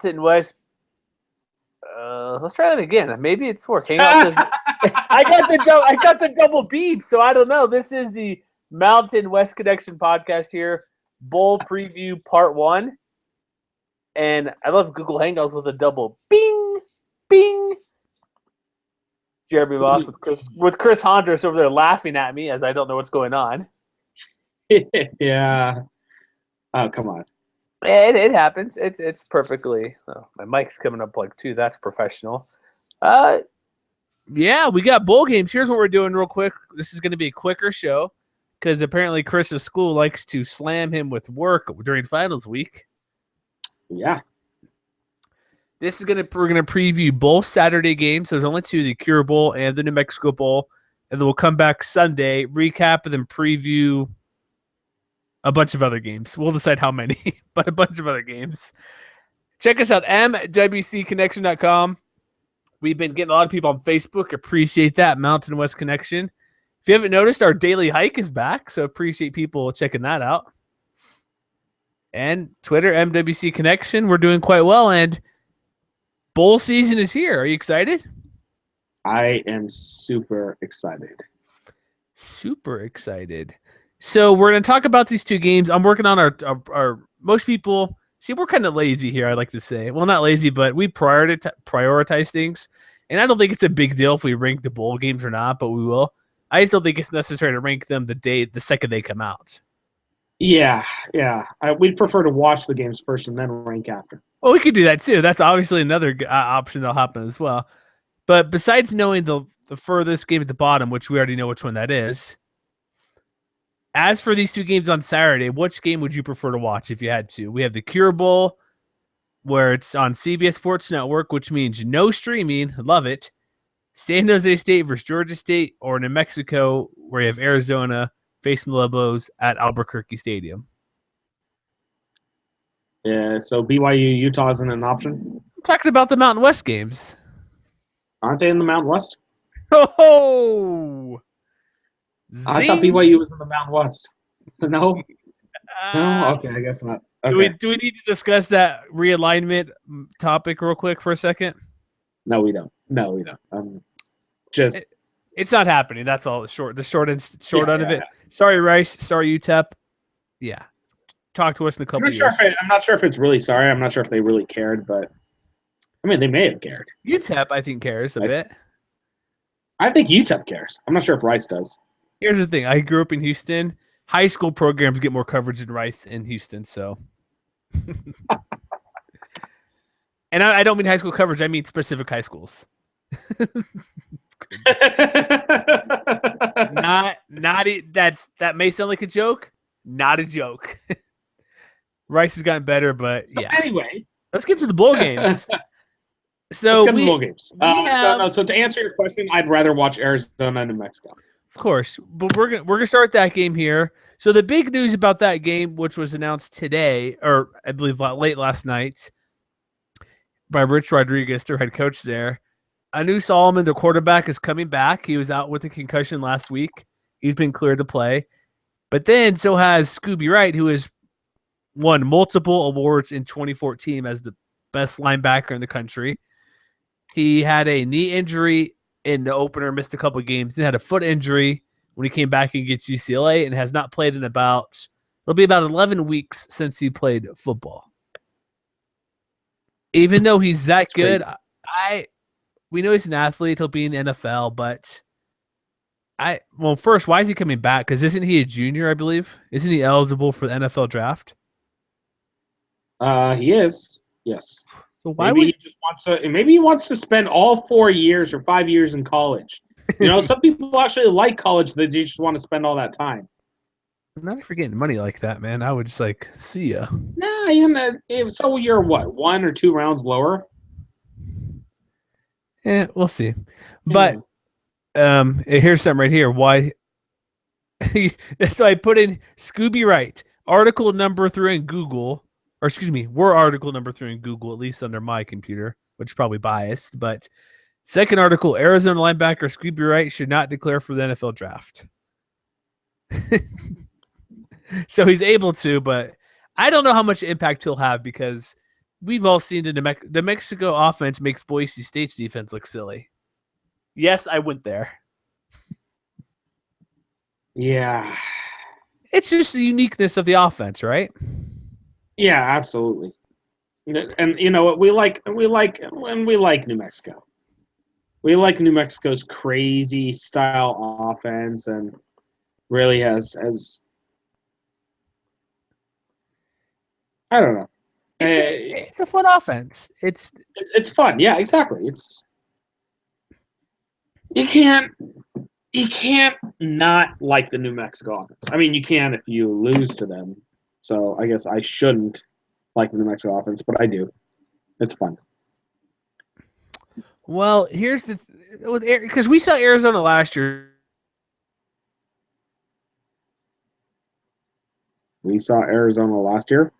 West. Let's try that again. Maybe it's work. Hangout says I got the double beep, so I don't know. This is the Mountain West Connection podcast here, bowl preview part 1, and I love Google Hangouts with a double bing, bing. Jeremy Moss with Chris Hondros over there laughing at me as I don't know what's going on. Yeah. Oh, come on. It happens. It's perfectly. Oh, my mic's coming up like 2. That's professional. Yeah, we got bowl games. Here's what we're doing real quick. This is going to be a quicker show because apparently Chris's school likes to slam him with work during finals week. Yeah. We're gonna preview both Saturday games. There's only 2, the Cure Bowl and the New Mexico Bowl, and then we'll come back Sunday, recap, and then preview a bunch of other games. We'll decide how many, but a bunch of other games. Check us out, mwcconnection.com. We've been getting a lot of people on Facebook. Appreciate that, Mountain West Connection. If you haven't noticed, our daily hike is back, so appreciate people checking that out. And Twitter, MWC Connection. We're doing quite well, and bowl season is here. Are you excited? I am super excited. Super excited. So we're going to talk about these 2 games. I'm working on our most people. See, we're kind of lazy here, I like to say. Well, not lazy, but we prioritize things. And I don't think it's a big deal if we rank the bowl games or not, but we will. I just don't think it's necessary to rank them the second they come out. Yeah. We'd prefer to watch the games first and then rank after. Well, we could do that too. That's obviously another option that'll happen as well. But besides knowing the furthest game at the bottom, which we already know which one that is, as for these 2 games on Saturday, which game would you prefer to watch if you had to? We have the Cure Bowl, where it's on CBS Sports Network, which means no streaming. Love it. San Jose State versus Georgia State, or New Mexico, where you have Arizona facing the Lobos at Albuquerque Stadium. Yeah, so BYU, Utah isn't an option? I'm talking about the Mountain West games. Aren't they in the Mountain West? Oh! I thought BYU was in the Mountain West. No? No? Okay, I guess not. Okay. Do we need to discuss that realignment topic real quick for a second? No, we don't. It's not happening. That's all. The short end of it. Sorry, Rice. Sorry, UTEP. Yeah. Talk to us in a couple years. I'm not sure if it's really sorry. I'm not sure if they really cared, but I mean, they may have cared. UTEP, I think, cares a bit. I think UTEP cares. I'm not sure if Rice does. Here's the thing. I grew up in Houston. High school programs get more coverage than Rice in Houston, so. And I don't mean high school coverage. I mean specific high schools. That may sound like a joke. Not a joke. Rice has gotten better, but yeah. Anyway, let's get to the bowl games. So let's get to the bowl games. So to answer your question, I'd rather watch Arizona and New Mexico. Of course, but we're gonna start that game here. So the big news about that game, which was announced today, or I believe late last night, by Rich Rodriguez, their head coach there. Anu Solomon, the quarterback, is coming back. He was out with a concussion last week. He's been cleared to play. But then so has Scooby Wright, who has won multiple awards in 2014 as the best linebacker in the country. He had a knee injury in the opener, missed a couple of games. Then had a foot injury when he came back against UCLA and has not played in it'll be about 11 weeks since he played football. Even though he's that good, we know he's an athlete. He'll be in the NFL, but first, why is he coming back? Because isn't he a junior, I believe? Isn't he eligible for the NFL draft? He is. Yes. So why maybe he wants to spend all 4 years or 5 years in college. You know, some people actually like college. They just want to spend all that time. I'm not for getting money like that, man. I would just see ya. Nah, so you're what, 1 or 2 rounds lower? Yeah, we'll see. But here's something right here. Why? So I put in Scooby Wright, article number 3 in Google, or excuse me, we're article number 3 in Google, at least under my computer, which is probably biased. But second article, Arizona linebacker Scooby Wright should not declare for the NFL draft. So he's able to, but I don't know how much impact he'll have because we've all seen the New Mexico offense makes Boise State's defense look silly. Yes, I went there. Yeah. It's just the uniqueness of the offense, right? Yeah, absolutely. And you know what we like New Mexico. We like New Mexico's crazy style offense and really has I don't know. It's a fun offense. It's fun. Yeah, exactly. You can't not like the New Mexico offense. I mean, you can if you lose to them. So I guess I shouldn't like the New Mexico offense, but I do. It's fun. Well, here's the because we saw Arizona last year. We saw Arizona last year.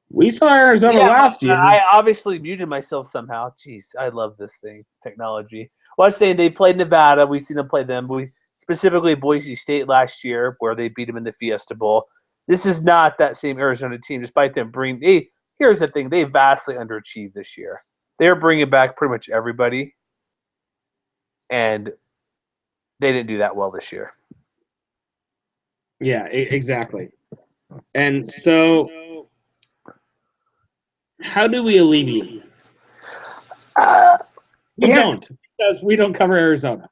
We saw Arizona last year. I obviously muted myself somehow. Jeez, I love this thing, technology. Well, I was saying they played Nevada. We've seen them play them. We specifically Boise State last year, where they beat them in the Fiesta Bowl. This is not that same Arizona team, despite them bringing. Here's the thing: they vastly underachieved this year. They're bringing back pretty much everybody, and they didn't do that well this year. Yeah, exactly. And so, how do we alleviate? We don't, because we don't cover Arizona.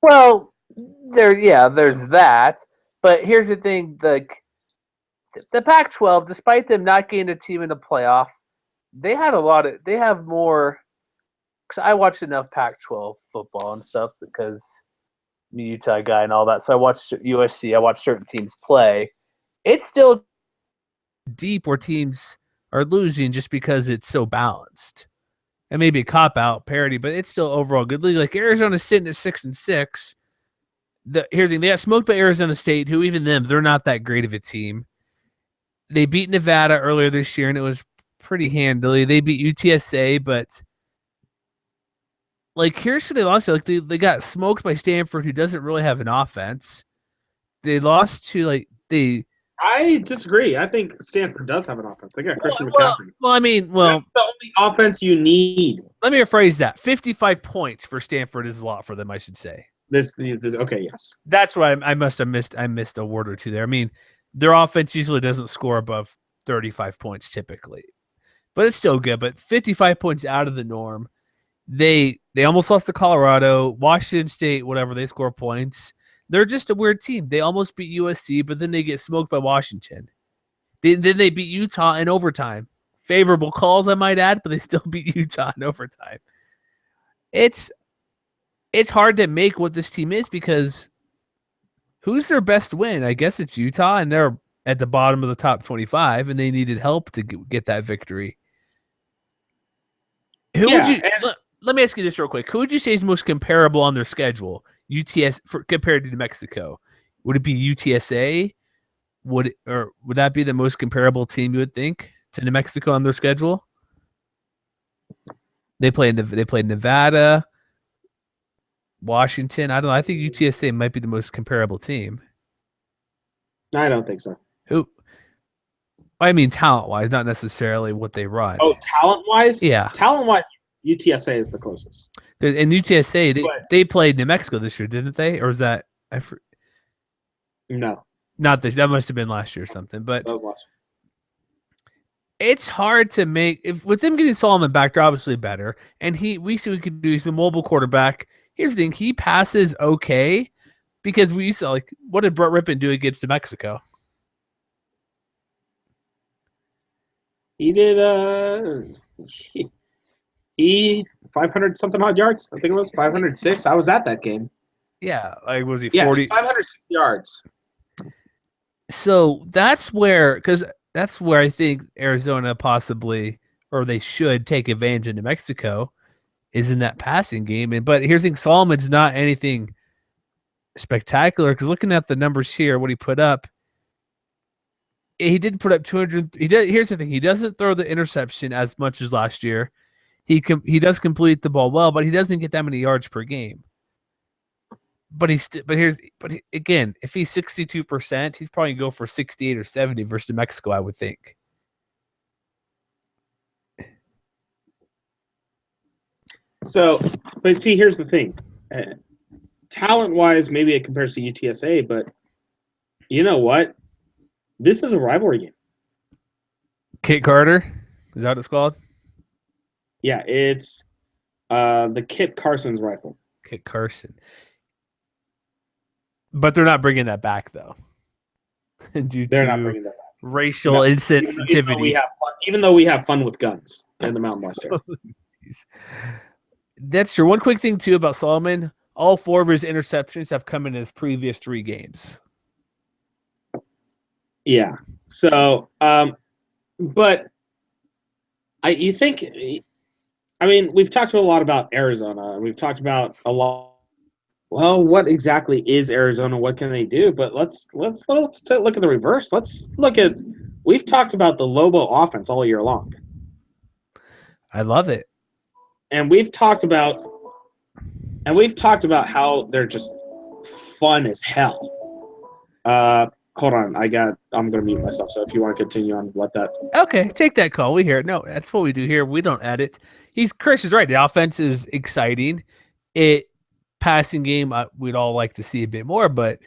Well, there's that. But here's the thing: the Pac-12, despite them not getting a team in the playoff, they have more. Because I watched enough Pac-12 football and stuff because I'm a Utah guy and all that. So I watched USC. I watched certain teams play. It's still deep where teams are losing just because it's so balanced. And maybe a cop-out parity, but it's still overall good league. Like Arizona's sitting at 6-6. Here's the thing: they got smoked by Arizona State, who even them, they're not that great of a team. They beat Nevada earlier this year, and it was pretty handily. They beat UTSA, but like here's who they lost to. Like they got smoked by Stanford, who doesn't really have an offense. They lost to I disagree. I think Stanford does have an offense. They got Christian McCaffrey. That's the only offense you need. Let me rephrase that. 55 points for Stanford is a lot for them, I should say. This okay, yes. That's why I must have missed. I missed a word or two there. I mean, their offense usually doesn't score above 35 points typically, but it's still good. But 55 points out of the norm. They almost lost to Colorado, Washington State, whatever. They score points. They're just a weird team. They almost beat USC, but then they get smoked by Washington. Then they beat Utah in overtime. Favorable calls, I might add, but they still beat Utah in overtime. It's hard to make what this team is because who's their best win? I guess it's Utah, and they're at the bottom of the top 25, and they needed help to get that victory. Let me ask you this real quick. Who would you say is most comparable on their schedule? Compared to New Mexico, would it be UTSA? Would that be the most comparable team you would think to New Mexico on their schedule? They played Nevada, Washington. I don't know. I think UTSA might be the most comparable team. I don't think so. Who? I mean, talent-wise, not necessarily what they run. Oh, talent-wise? Yeah. Talent-wise, UTSA is the closest. And UTSA, they played New Mexico this year, didn't they? Or was that? No. Not this. That must have been last year or something. But that was last year. It's hard to make. With them getting Solomon back, they're obviously better. And we see we could do. He's a mobile quarterback. Here's the thing: he passes okay because we saw what did Brett Rippon do against New Mexico? He did. He 500 something odd yards. I think it was 506. I was at that game. Yeah, was he 40? 506 yards. So that's where I think Arizona possibly, or they should take advantage of New Mexico, is in that passing game. But here's the thing: Solomon's not anything spectacular because looking at the numbers here, what he put up, he did put up 200. Here's the thing: he doesn't throw the interception as much as last year. He does complete the ball well, but he doesn't get that many yards per game. but again, if he's 62%, he's probably gonna go for 68 or 70 versus New Mexico, I would think. So, but see, here's the thing. Talent-wise, maybe it compares to UTSA, but you know what? This is a rivalry game. Kit Carter, is that what it's called? Yeah, it's the Kit Carson's rifle. Kit Carson. But they're not bringing that back, though, due They're not to bringing that back. racial No, insensitivity. Even though we have fun with guns in the Mountain West area. That's true. One quick thing, too, about Solomon. All 4 of his interceptions have come in his previous 3 games. Yeah. So, but you think, I mean, we've talked a lot about Arizona. We've talked about a lot. Well, what exactly is Arizona? What can they do? But let's look at the reverse. Let's look at. We've talked about the Lobo offense all year long. I love it. And we've talked about how they're just fun as hell. Hold on, I'm gonna mute myself. So if you want to continue on, let that. Okay, take that call. We hear it. No, that's what we do here. We don't edit. Chris is right. The offense is exciting. Passing game, we'd all like to see a bit more, but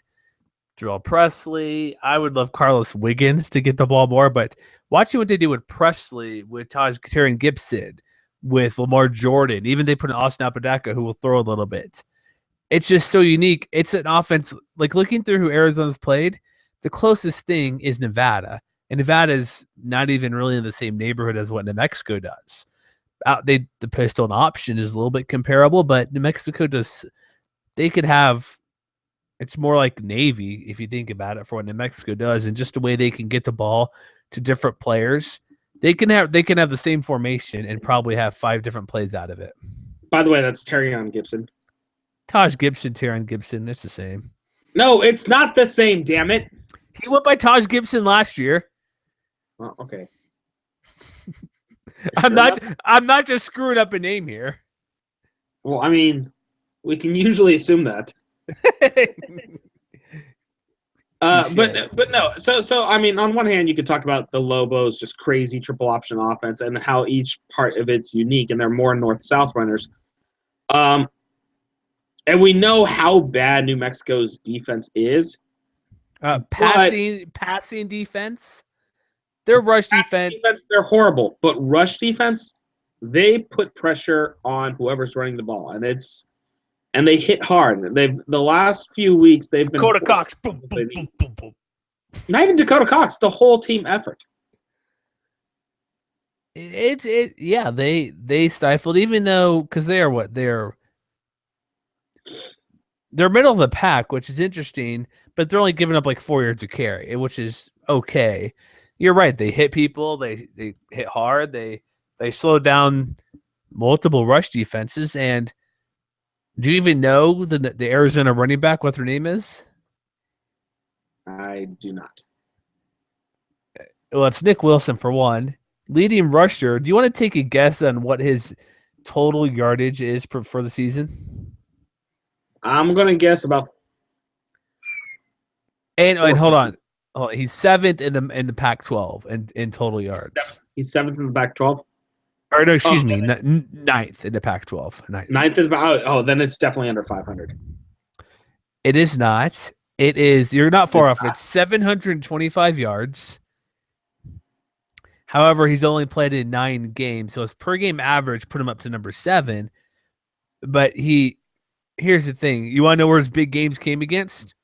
Jarrell Presley, I would love Carlos Wiggins to get the ball more, but watching what they do with Presley, with Tyrion Gibson, with Lamar Jordan, even they put in Austin Apodaca who will throw a little bit. It's just so unique. It's an offense, like looking through who Arizona's played, the closest thing is Nevada, and Nevada is not even really in the same neighborhood as what New Mexico does. The pistol and option is a little bit comparable, but New Mexico does. They could have. It's more like Navy if you think about it for what New Mexico does, and just the way they can get the ball to different players. They can have the same formation and probably have 5 different plays out of it. By the way, that's Tyrion Gibson. Tyrion Gibson. It's the same. No, it's not the same. Damn it! He went by Taj Gibson last year. Well, okay. I'm not just screwing up a name here. Well, I mean, we can usually assume that. But no. So I mean, on one hand, you could talk about the Lobos, just crazy triple option offense, and how each part of it's unique, and they're more north-south runners. And we know how bad New Mexico's defense is. Passing defense. Their rush defense, they're horrible. But rush defense, they put pressure on whoever's running the ball, and they hit hard. The last few weeks they've been Dakota Cox. Boom, boom, boom, boom, boom. Not even Dakota Cox, the whole team effort. They stifled, even though, because they're middle of the pack, which is interesting, but they're only giving up like 4 yards of carry, which is okay. You're right. They hit people. They hit hard. They slowed down multiple rush defenses. And do you even know the Arizona running back, what their name is? I do not. Well, it's Nick Wilson for one. Leading rusher. Do you want to take a guess on what his total yardage is for the season? I'm gonna guess about. And hold on. Oh, he's 7th in the Pac-12 in total yards. He's 7th in the Pac-12. Or no, excuse me, 9th in the Pac-12. 9th in the then it's definitely under 500. It is not. It is. You're not far off. Not. It's 725 yards. However, he's only played in 9 games, so his per game average put him up to number 7. But here's the thing: you want to know where his big games came against?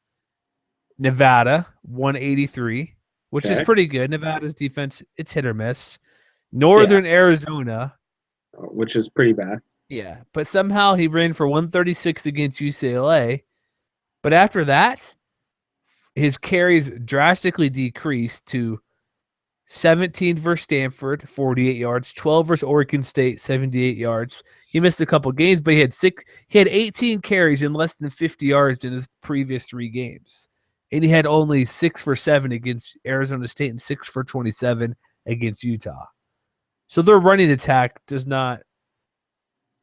Nevada, 183, which is pretty good. Nevada's defense, it's hit or miss. Northern Arizona, which is pretty bad. Yeah, but somehow he ran for 136 against UCLA. But after that, his carries drastically decreased to 17 versus Stanford, 48 yards, 12 versus Oregon State, 78 yards. He missed a couple games, but he had 18 carries in less than 50 yards in his previous 3 games. And he had only 6 for 7 against Arizona State and 6 for 27 against Utah. So their running attack does not.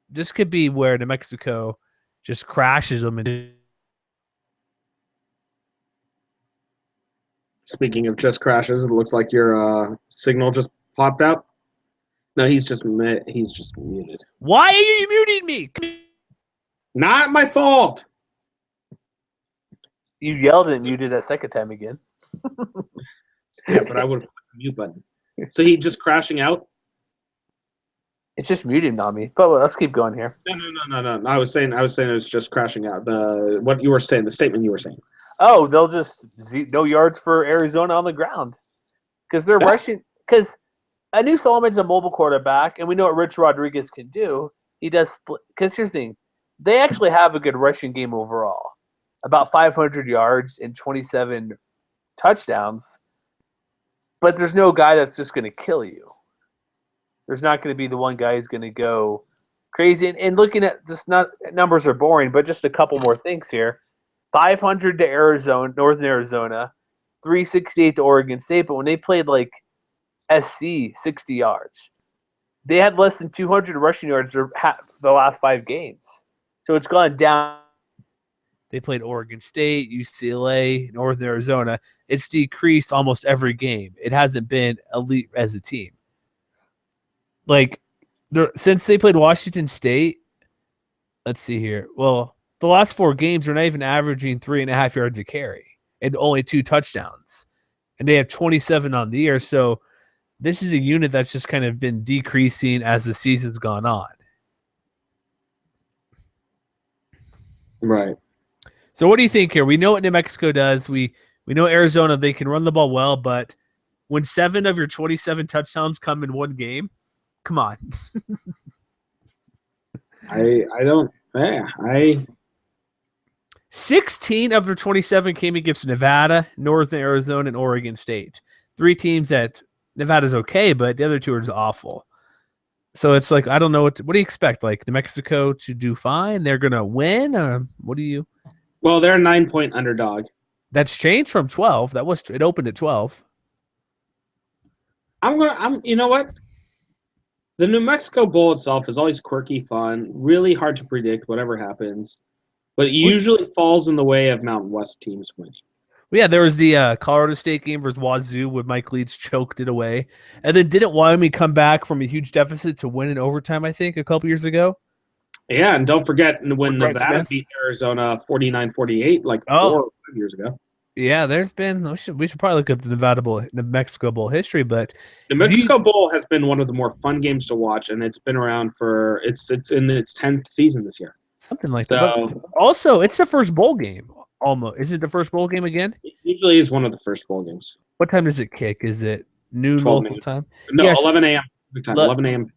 This could be where New Mexico just crashes them. And Speaking of just crashes, it looks like your signal just popped out. No, he's just muted. Why are you muting me? Not my fault. You yelled and muted that second time again. Yeah, but I would have put the mute button. So he just crashing out? It's just muting on me. But let's keep going here. No. I was saying it was just crashing out. What you were saying, the statement you were saying. Oh, they'll just no yards for Arizona on the ground because they're rushing. Because I knew Solomon's a mobile quarterback, and we know what Rich Rodriguez can do. He does split. Because here's the thing: they actually have a good rushing game overall, about 500 yards and 27 touchdowns. But there's no guy that's just going to kill you. There's not going to be the one guy who's going to go crazy. And looking at just not numbers are boring, but just a couple more things here. 500 to Arizona, Northern Arizona, 368 to Oregon State. But when they played like SC, 60 yards, they had less than 200 rushing yards the last 5 games. So it's gone down. They played Oregon State, UCLA, Northern Arizona. It's decreased almost every game. It hasn't been elite as a team. Like, since they played Washington State, let's see here. Well, the last 4 games are not even averaging 3.5 yards a carry and only 2 touchdowns. And they have 27 on the year. So this is a unit that's just kind of been decreasing as the season's gone on. Right. So what do you think here? We know what New Mexico does. We know Arizona, they can run the ball well, but when 7 of your 27 touchdowns come in one game, come on. I don't. Yeah, 16 of their 27 came against Nevada, Northern Arizona, and Oregon State. 3 teams that Nevada's okay, but the other 2 are just awful. So it's like, I don't know what do you expect? Like New Mexico to do fine? They're gonna win? Or what do you? Well, they're a 9-point underdog. That's changed from 12. It opened at 12. You know what? The New Mexico Bowl itself is always quirky, fun, really hard to predict whatever happens, but it usually falls in the way of Mountain West teams winning. Well, yeah, there was the Colorado State game versus Wazoo when Mike Leach choked it away. And then didn't Wyoming come back from a huge deficit to win in overtime, I think, a couple years ago? Yeah, and don't forget when Brett Nevada Smith. beat Arizona 49-48 like 4 or 5 years ago. Yeah, there's been we should probably look up the New Mexico Bowl history, but the Mexico Bowl has been one of the more fun games to watch, and it's been around for it's in its 10th season this year. Something like that. But also, it's the first bowl game. Almost. Is it the first bowl game again? It usually is one of the first bowl games. What time does it kick? Is it noon local time? No, 11 a.m. 11 a.m.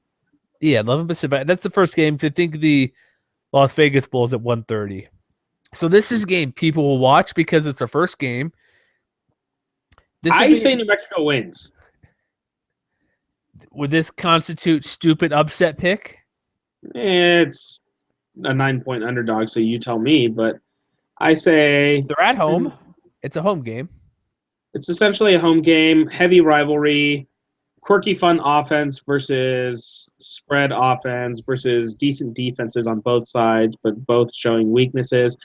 Yeah, 11 Pacific. That's the first game. To think the Las Vegas Bowl is at 1:30. So this is a game people will watch because it's their first game. I say New Mexico wins. Would this constitute stupid upset pick? It's a 9-point underdog, so you tell me. But I say they're at home. It's a home game. It's essentially a home game, heavy rivalry, quirky, fun offense versus spread offense versus decent defenses on both sides, but both showing weaknesses.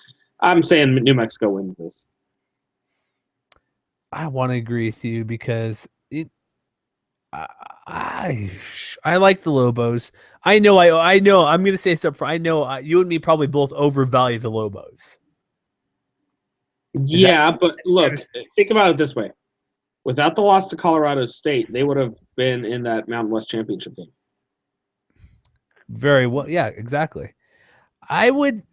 I'm saying New Mexico wins this. I want to agree with you because I like the Lobos. I know. I'm going to say something. I know you and me probably both overvalue the Lobos. But look, think about it this way. Without the loss to Colorado State, they would have been in that Mountain West Championship game. Very well. Yeah, exactly. I would,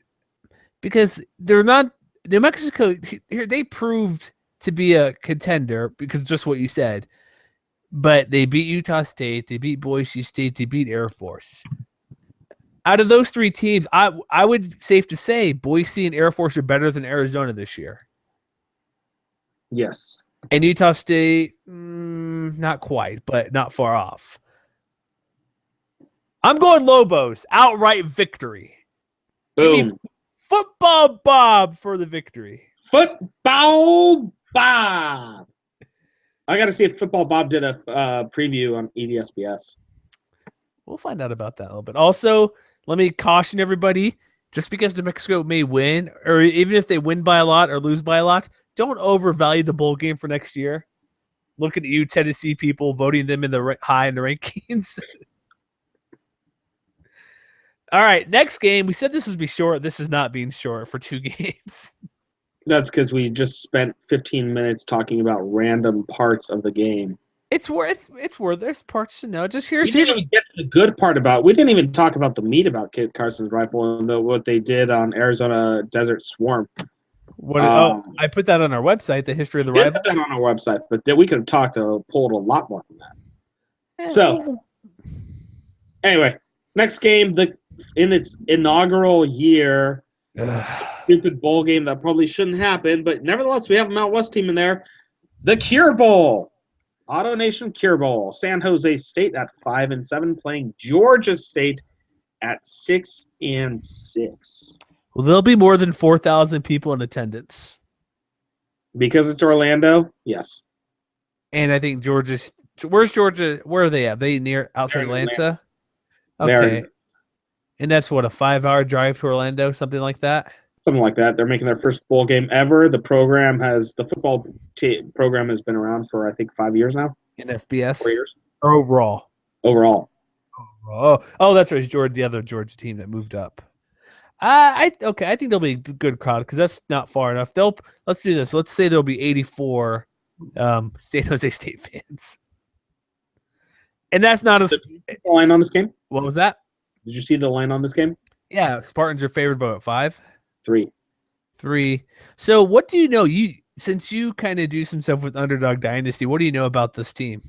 because they're not New Mexico here. They proved to be a contender because just what you said, but they beat Utah State, they beat Boise State, they beat Air Force. Out of those 3 teams, I would safe to say Boise and Air Force are better than Arizona this year. Yes. And Utah State, not quite, but not far off. I'm going Lobos, outright victory. Boom. Football Bob for the victory. Football Bob. I got to see if Football Bob did a preview on EVSBS. We'll find out about that a little bit. Also, let me caution everybody. Just because New Mexico may win, or even if they win by a lot or lose by a lot, don't overvalue the bowl game for next year. Looking at you, Tennessee people, voting them in the high in the rankings. All right, next game. We said this would be short. This is not being short for 2 games. That's because we just spent 15 minutes talking about random parts of the game. It's worth. There's parts to know. Just We here's didn't even get to the good part about. We didn't even talk about the meat about Kit Carson's rifle and what they did on Arizona Desert Swarm. what. I put that on our website. The history of the We rifle. put that on our website, but we could have pulled a lot more from that. So, anyway, next game, in its inaugural year, stupid bowl game that probably shouldn't happen, but nevertheless, we have a Mount West team in there. The Cure Bowl, Auto Nation Cure Bowl. San Jose State at 5-7, playing Georgia State at 6-6. Well, there'll be more than 4,000 people in attendance, Because it's Orlando, yes. and I think Georgia's. Where's Georgia? Where are they at? They near outside They're in Atlanta. They're Okay, in- and that's what, a 5-hour drive to Orlando, something like that. Something like that. They're making their first bowl game ever. The football program has been around for, I think, 5 years now. In FBS 4 years or overall. overall. Oh, that's right. It's Georgia, the other Georgia team that moved up. I think they'll be a good crowd because that's not far enough. Let's do this. Let's say there'll be 84 San Jose State fans, and that's not Did you see the line on this game? What was that? Did you see the line on this game? Yeah, Spartans are favored by what, 5? 3. 3. So what do you know? Since you kind of do some stuff with Underdog Dynasty, what do you know about this team?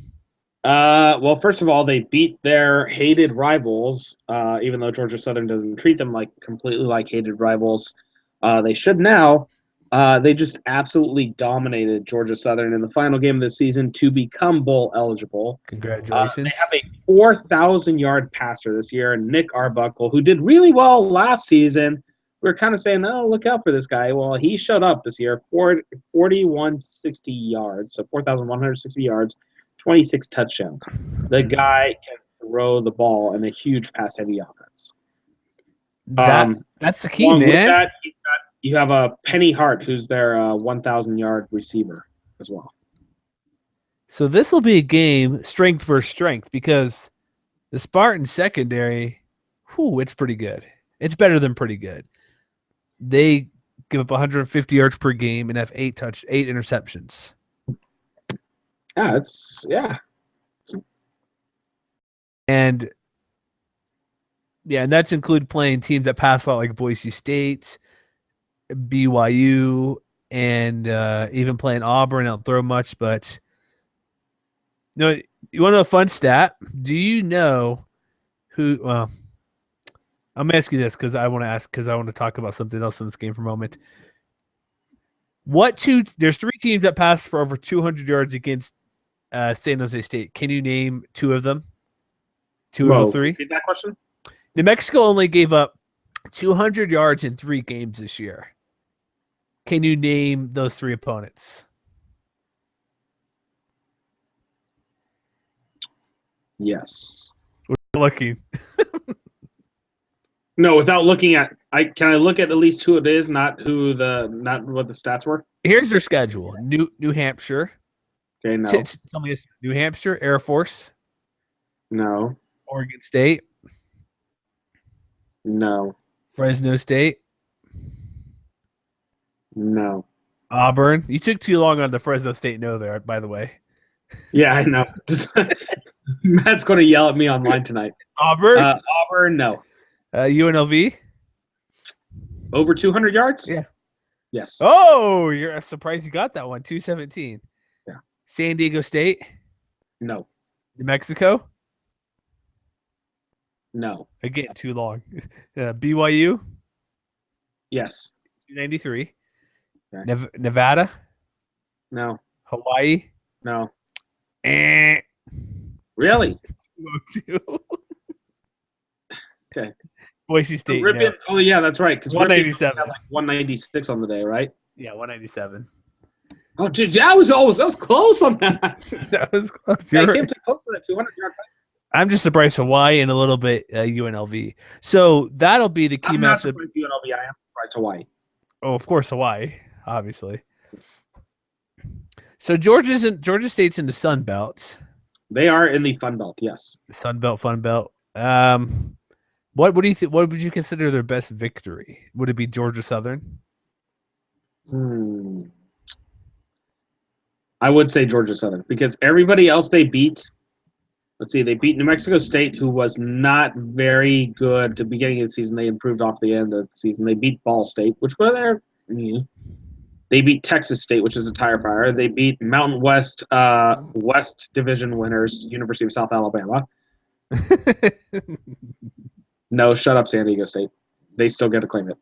Well, first of all, they beat their hated rivals, even though Georgia Southern doesn't treat them completely like hated rivals. They should now. They just absolutely dominated Georgia Southern in the final game of the season to become bowl eligible. Congratulations. They have a 4,000-yard passer this year, Nick Arbuckle, who did really well last season. We were kind of saying, oh, look out for this guy. Well, he showed up this year, 4,160 yards, so 4,160 yards, 26 touchdowns. The guy can throw the ball in a huge pass-heavy offense. That's the key, Along with man. that, you have a Penny Hart, who's their 1,000-yard receiver as well. So this will be a game strength versus strength because the Spartan secondary, it's pretty good. It's better than pretty good. They give up 150 yards per game and have 8 interceptions. Yeah. And that's include playing teams that pass a lot like Boise State, BYU, and even playing Auburn. Don't throw much, but you want to know a fun stat? Do you know who? Well, I'm gonna ask you this because I want to talk about something else in this game for a moment. There's 3 teams that passed for over 200 yards against San Jose State. Can you name 2 of them? 2 of the 3? Repeat that question. New Mexico only gave up 200 yards in 3 games this year. Can you name those 3 opponents? Yes. Lucky. No, without looking at, can I look at least who it is, not what the stats were? Here's their schedule: New Hampshire. Okay, no, Tell me this: New Hampshire, Air Force, no, Oregon State, no, Fresno State, no. Auburn. You took too long on the Fresno State no there, by the way. Yeah, I know. Matt's going to yell at me online tonight. Auburn. Auburn, no. UNLV. Over 200 yards? Yeah. Yes. Oh, you're surprised you got that one. 217. Yeah. San Diego State. No. New Mexico. No. Again, too long. BYU. Yes. 293. Okay. Nevada. No. Hawaii. No. Really? 202. Okay. Boise State. Ripon, oh, yeah, that's right. Because 197. 196 on the day, right? Yeah, 197. Oh, dude, that was close on that. That was close. I You're came too close to that 200 yard. I'm just surprised Hawaii and a little bit UNLV. So that'll be the key I'm not matchup. surprised UNLV. I am surprised Hawaii. Oh, of course, Hawaii, obviously. So Georgia State's in the Sun Belt. They are in the Fun Belt, yes. The Sun Belt, Fun Belt. What do you think? What would you consider their best victory? Would it be Georgia Southern? I would say Georgia Southern because everybody else they beat. Let's see, they beat New Mexico State, who was not very good at the beginning of the season. They improved off the end of the season. They beat Ball State, which were there. They beat Texas State, which is a tire fire. They beat Mountain West West Division winners, University of South Alabama. No, shut up, San Diego State. They still get to claim it.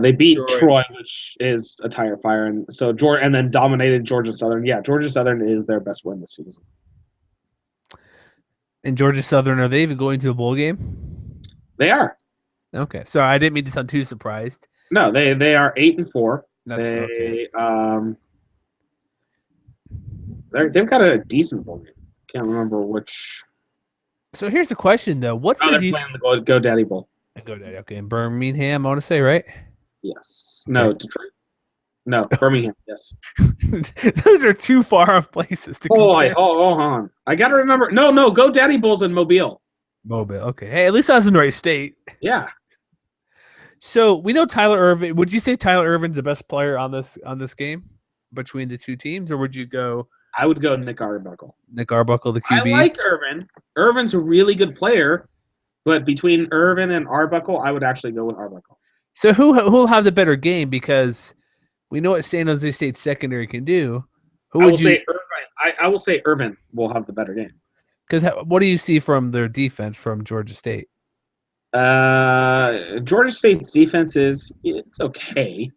They beat Troy, which is a tire fire, and so and then dominated Georgia Southern. Yeah, Georgia Southern is their best win this season. And Georgia Southern, are they even going to a bowl game? They are. Okay, sorry, I didn't mean to sound too surprised. No, they are 8-4. That's okay. They've got a decent bowl game. Can't remember which. So here's the question, though: what's they're playing the GoDaddy Bowl? GoDaddy, okay, in Birmingham, I want to say, right? Yes. No, Detroit. No, Birmingham. Yes. Those are too far off places to compare. Hold on. I got to remember. No, GoDaddy Bowl's in Mobile. Mobile. Okay. Hey, at least I was in the right state. Yeah. So we know Tyler Ervin. Would you say Tyler Ervin's the best player on this game between the two teams, or would you go? I would go Nick Arbuckle. Nick Arbuckle, the QB. I like Ervin. Ervin's a really good player, but between Ervin and Arbuckle, I would actually go with Arbuckle. So who'll have the better game? Because we know what San Jose State secondary can do. I will say Ervin. I will say Ervin will have the better game. Because what do you see from their defense from Georgia State? Georgia State's defense it's okay.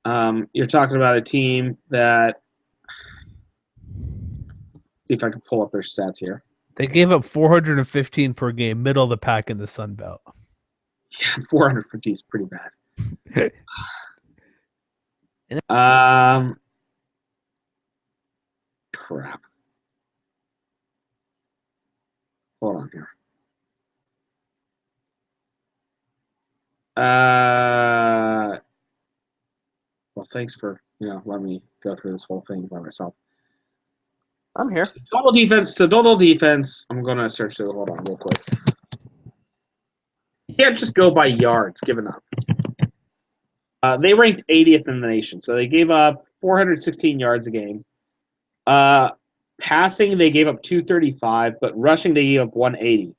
You're talking about a team that. See if I can pull up their stats here. They gave up 415 per game, middle of the pack in the Sun Belt. Yeah, 450 is pretty bad. Crap. Hold on here. Well, thanks for letting me go through this whole thing by myself. I'm here. Total defense. I'm gonna search it. Hold on, real quick. You can't just go by yards given up. They ranked 80th in the nation, so they gave up 416 yards a game. Passing, they gave up 235, but rushing, they gave up 180.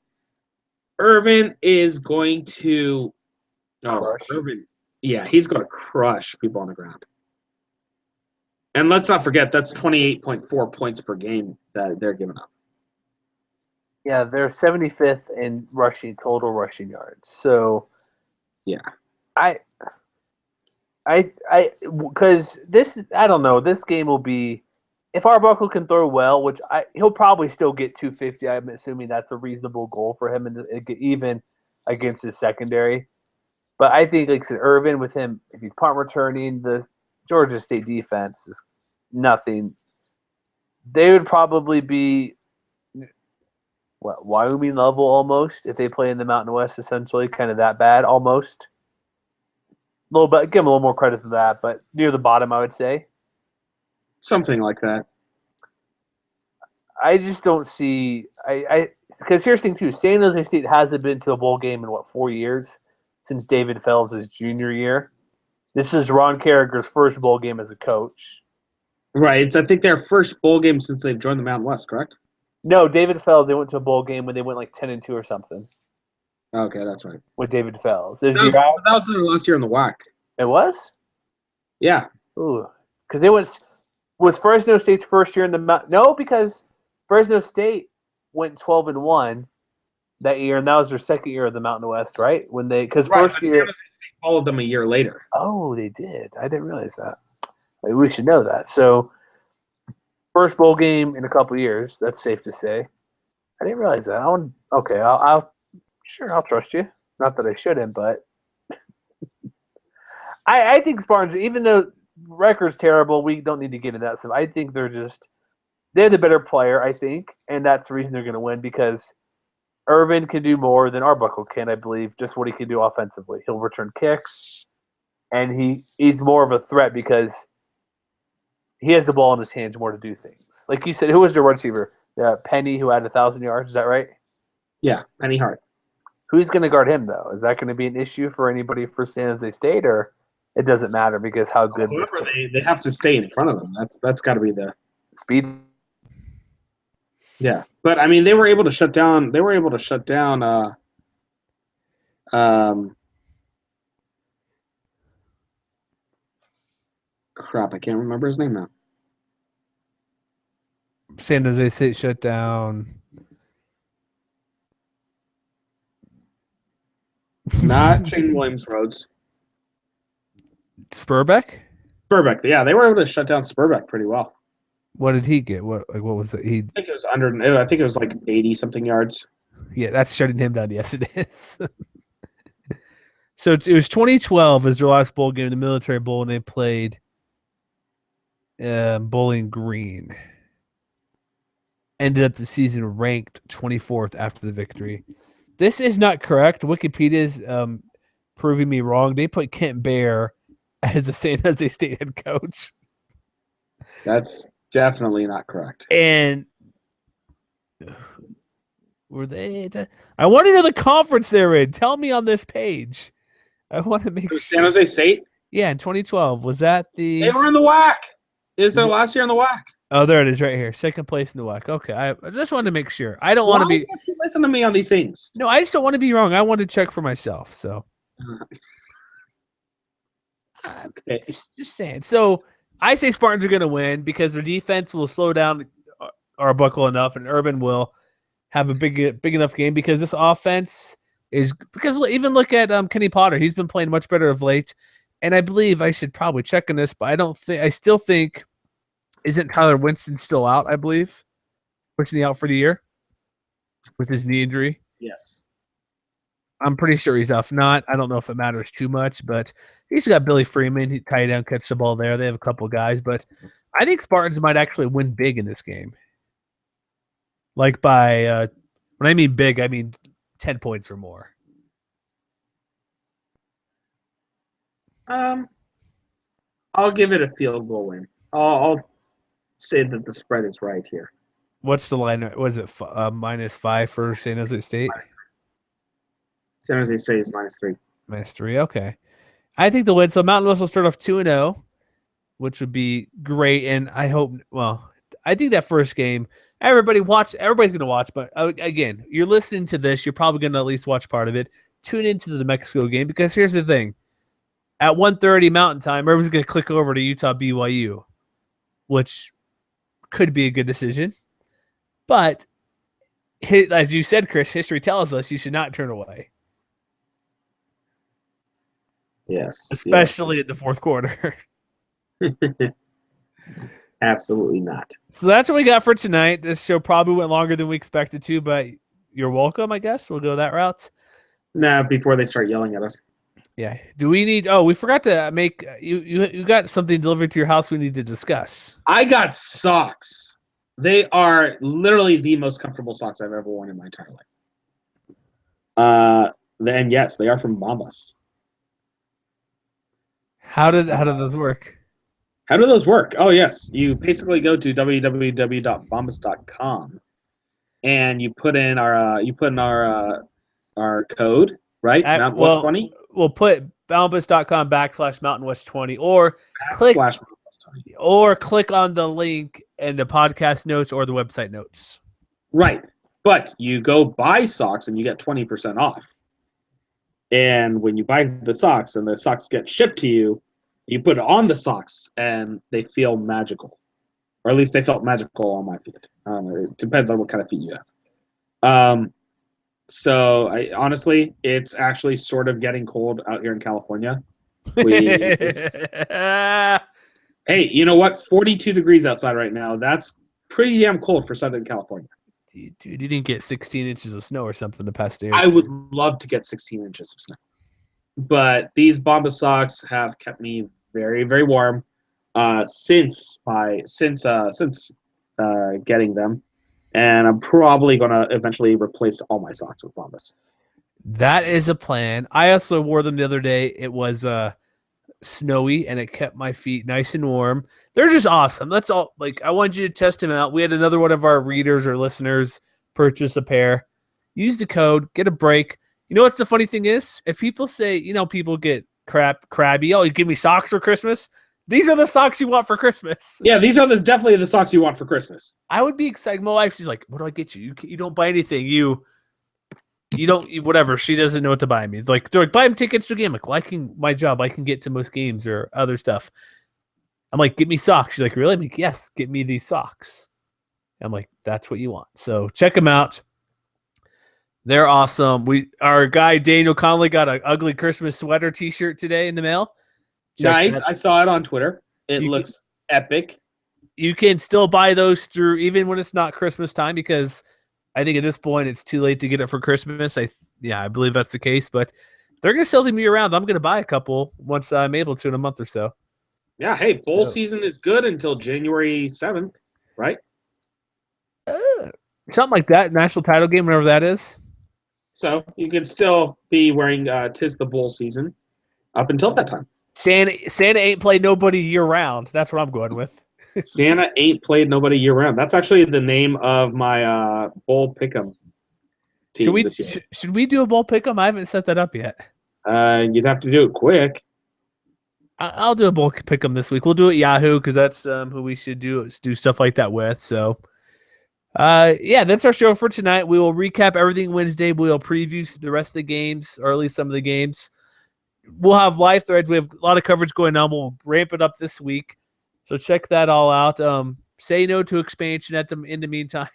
Ervin is going to Ervin. Yeah, he's going to crush people on the ground. And let's not forget, that's 28.4 points per game that they're giving up. Yeah, they're 75th in total rushing yards. So, yeah, because I don't know. This game will be, if Arbuckle can throw well, which he'll probably still get 250. I'm assuming that's a reasonable goal for him, and even against his secondary. But I think, like I said, Ervin with him, if he's punt returning, the Georgia State defense is nothing. They would probably be Wyoming level almost if they play in the Mountain West, essentially, kind of that bad almost. A little bit, give them a little more credit for that, but near the bottom, I would say. Something like that. I just don't see because here's the thing too. San Jose State hasn't been to a bowl game in 4 years since David Fells' junior year. This is Ron Carragher's first bowl game as a coach. Right. It's, I think, their first bowl game since they've joined the Mountain West, correct? No, David Fells, they went to a bowl game when they went like 10-2 or something. Okay, that's right. With David Fells. That was their last year in the WAC. It was? Yeah. Ooh. Because it was Fresno State's first year in the Mountain. No, because Fresno State went 12-1 that year, and that was their second year of the Mountain West, right? First year San Jose State followed them a year later. Oh, they did. I didn't realize that. Maybe we should know that. So, first bowl game in a couple years. That's safe to say. I didn't realize that. I'll trust you. Not that I shouldn't, but I think Spartans, even though record's terrible, we don't need to get into that stuff. I think they're just they're the better player, I think, and that's the reason they're going to win because Irvin can do more than Arbuckle can, I believe, just what he can do offensively. He'll return kicks, and he's more of a threat because he has the ball in his hands more to do things. Like you said, who was the wide receiver? Penny, who had 1,000 yards. Is that right? Yeah, Penny Hart. Who's going to guard him, though? Is that going to be an issue for anybody for San Jose State, or it doesn't matter because how good Whoever they have to stay in front of them. That's got to be the speed? Yeah, but I mean, they were able to shut down. They were able to shut down. Crap, I can't remember his name now. San Jose State shut down. Not Shane Williams Rhodes. Spurbeck? Spurbeck, yeah, they were able to shut down Spurbeck pretty well. What did he get? What was it? I think it was under. I think it was like 80-something yards. Yeah, that's shutting him down. Yes, it is. So it was 2012 was their last bowl game, the Military Bowl, and they played Bowling Green. Ended up the season ranked 24th after the victory. This is not correct. Wikipedia is proving me wrong. They put Kent Baer as the San Jose State head coach. That's definitely not correct. And were they? I want to know the conference they're in. Tell me on this page. I want to make sure. San Jose State? Yeah, in 2012. Was that the? They were in the WAC. It was their last year in the WAC. Oh, there it is, right here. Second place in the WAC. Okay, I just wanted to make sure. I don't want to be. Why can't you listen to me on these things? No, I just don't want to be wrong. I want to check for myself. So. Okay. Just saying. So I say Spartans are going to win because their defense will slow down Arbuckle enough, and Irvin will have a big enough game because this offense is because even look at Kenny Potter. He's been playing much better of late, and I believe I should probably check on this, but I still think isn't Tyler Winston still out? I believe pushing out for the year with his knee injury. Yes. I'm pretty sure he's off. Not, I don't know if it matters too much, but he's got Billy Freeman. He tight down, catch the ball there. They have a couple guys, but I think Spartans might actually win big in this game. Like by, when I mean big, I mean 10 points or more. I'll give it a field goal win. I'll say that the spread is right here. What's the line? Was it -5 for San Jose State? San Jose State is -3. -3, okay. I think they'll win. So Mountain West will start off 2-0, which would be great. And I hope, well, I think that first game, everybody's going to watch. But again, you're listening to this, you're probably going to at least watch part of it. Tune into the Mexico game because here's the thing. At 1:30 Mountain Time, everyone's going to click over to Utah BYU, which could be a good decision. But as you said, Chris, history tells us you should not turn away. Yes. Especially in the fourth quarter. Absolutely not. So that's what we got for tonight. This show probably went longer than we expected to, but you're welcome, I guess. We'll go that route. Nah, before they start yelling at us. Yeah. Do we need we forgot to make you got something delivered to your house we need to discuss. I got socks. They are literally the most comfortable socks I've ever worn in my entire life. Then yes, they are from Bombas. How did those work? How do those work? Oh yes, you basically go to www.bombas.com and you put in our code, right? Mountain West 20. We'll put bombas.com /Mountain West 20 or click on the link in the podcast notes or the website notes. Right. But you go buy socks and you get 20% off. And when you buy the socks and the socks get shipped to you, you put it on the socks and they feel magical. Or at least they felt magical on my feet. It depends on what kind of feet you have. So honestly, it's actually sort of getting cold out here in California. Hey, you know what? 42 degrees outside right now. That's pretty damn cold for Southern California. Dude, you didn't get 16 inches of snow or something the past day. I would love to get 16 inches of snow. But these Bombas socks have kept me very, very warm since getting them, and I'm probably gonna eventually replace all my socks with Bombas. That is a plan. I also wore them the other day. It was snowy and it kept my feet nice and warm. They're just awesome. That's all. Like, I wanted you to test them out. We had another one of our readers or listeners purchase a pair. Use the code, get a break. You know what's the funny thing is? If people say, people get crabby, oh, you give me socks for Christmas. These are the socks you want for Christmas. Yeah, these are definitely the socks you want for Christmas. I would be excited. My wife, she's like, what do I get you? You don't buy anything. You don't, whatever. She doesn't know what to buy me. They're like, buy him tickets to a game. I'm like, well, my job, I can get to most games or other stuff. I'm like, get me socks. She's like, really? I'm like, yes, get me these socks. I'm like, that's what you want. So check them out. They're awesome. Our guy Daniel Conley got an ugly Christmas sweater T-shirt today in the mail. Nice. I saw it on Twitter. It looks epic. You can still buy those through even when it's not Christmas time, because I think at this point it's too late to get it for Christmas. I believe that's the case, but they're going to sell them year round. I'm going to buy a couple once I'm able to in a month or so. Yeah. Hey, bowl season is good until January 7th, right? Something like that. National title game, whenever that is. So you can still be wearing "'Tis the Bowl Season" up until that time. Santa ain't played nobody year round. That's what I'm going with. Santa ain't played nobody year round. That's actually the name of my bowl pick'em team this year. Should we do a bowl pick'em? I haven't set that up yet. You'd have to do it quick. I'll do a bowl pick'em this week. We'll do it Yahoo because that's who we should do stuff like that with. So, that's our show for tonight. We will recap everything Wednesday. We'll preview the rest of the games, or at least some of the games. We'll have live threads. We have a lot of coverage going on. We'll ramp it up this week. So check that all out. Say no to expansion in the meantime.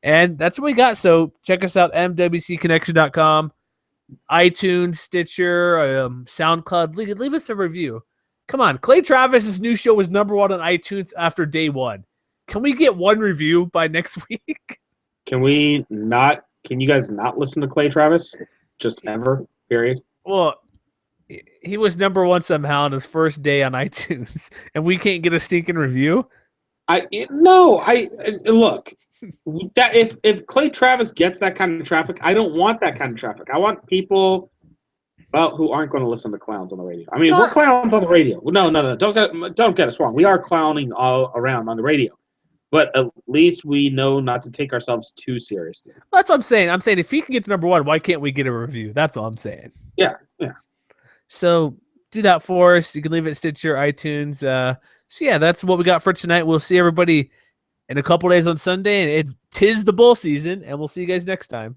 And that's what we got. So check us out, mwcconnection.com, iTunes, Stitcher, SoundCloud. Leave us a review. Come on. Clay Travis's new show was #1 on iTunes after day one. Can we get one review by next week? Can you guys not listen to Clay Travis? Just ever, period? Well, he was #1 somehow on his first day on iTunes, and we can't get a stinking review. Look. That if Clay Travis gets that kind of traffic, I don't want that kind of traffic. I want people, who aren't going to listen to clowns on the radio. I mean, we're clowns on the radio. No. Don't get us wrong. We are clowning all around on the radio, but at least we know not to take ourselves too seriously. That's what I'm saying. I'm saying if he can get to #1, why can't we get a review? That's all I'm saying. Yeah. So do that for us. You can leave it at Stitcher, iTunes. That's what we got for tonight. We'll see everybody in a couple days on Sunday, and 'tis the bowl season, and we'll see you guys next time.